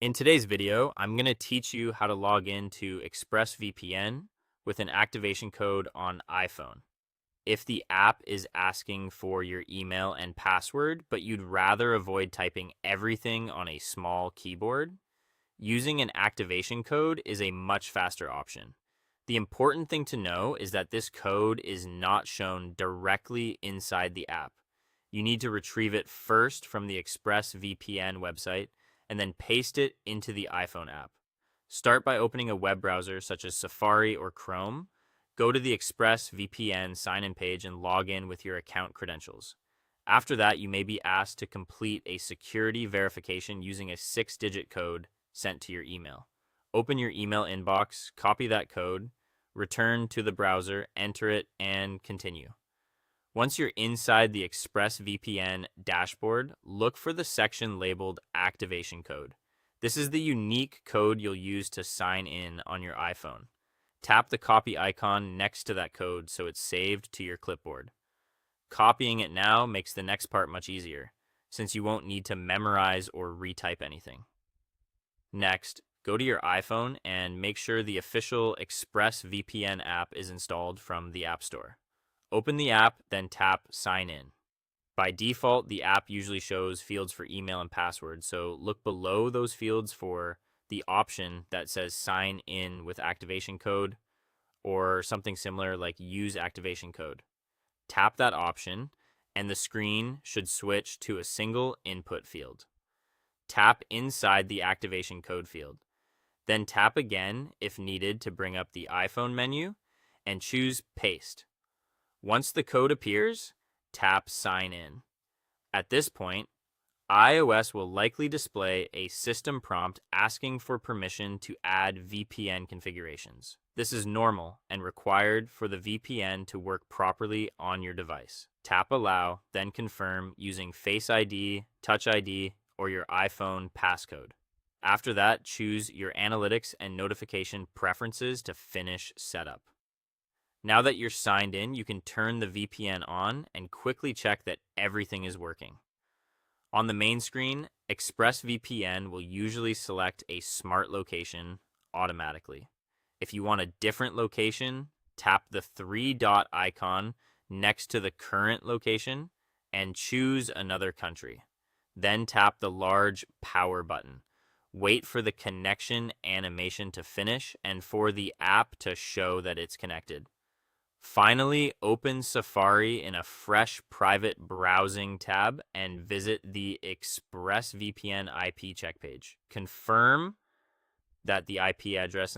In today's video, I'm going to teach you how to log into ExpressVPN with an activation code on iPhone. If the app is asking for your email and password, but you'd rather avoid typing everything on a small keyboard, using an activation code is a much faster option. The important thing to know is that this code is not shown directly inside the app. You need to retrieve it first from the ExpressVPN website and then paste it into the iPhone app. Start by opening a web browser such as Safari or Chrome. Go to the ExpressVPN sign-in page and log in with your account credentials. After that, you may be asked to complete a security verification using a 6-digit code sent to your email. Open your email inbox, copy that code, return to the browser, enter it, and continue. Once you're inside the ExpressVPN dashboard, look for the section labeled Activation Code. This is the unique code you'll use to sign in on your iPhone. Tap the copy icon next to that code so it's saved to your clipboard. Copying it now makes the next part much easier, since you won't need to memorize or retype anything. Next, go to your iPhone and make sure the official ExpressVPN app is installed from the App Store. Open the app, then tap Sign In. By default, the app usually shows fields for email and password, so look below those fields for the option that says Sign In with activation code or something similar like Use activation code. Tap that option, and the screen should switch to a single input field. Tap inside the activation code field. Then tap again if needed to bring up the iPhone menu and choose Paste. Once the code appears, tap Sign In. At this point, iOS will likely display a system prompt asking for permission to add VPN configurations. This is normal and required for the VPN to work properly on your device. Tap Allow, then confirm using Face ID, Touch ID, or your iPhone passcode. After that, choose your analytics and notification preferences to finish setup. Now that you're signed in, you can turn the VPN on and quickly check that everything is working. On the main screen, ExpressVPN will usually select a smart location automatically. If you want a different location, tap the 3-dot icon next to the current location and choose another country. Then tap the large power button. Wait for the connection animation to finish and for the app to show that it's connected. Finally, open Safari in a fresh private browsing tab and visit the ExpressVPN IP check page. Confirm that the IP address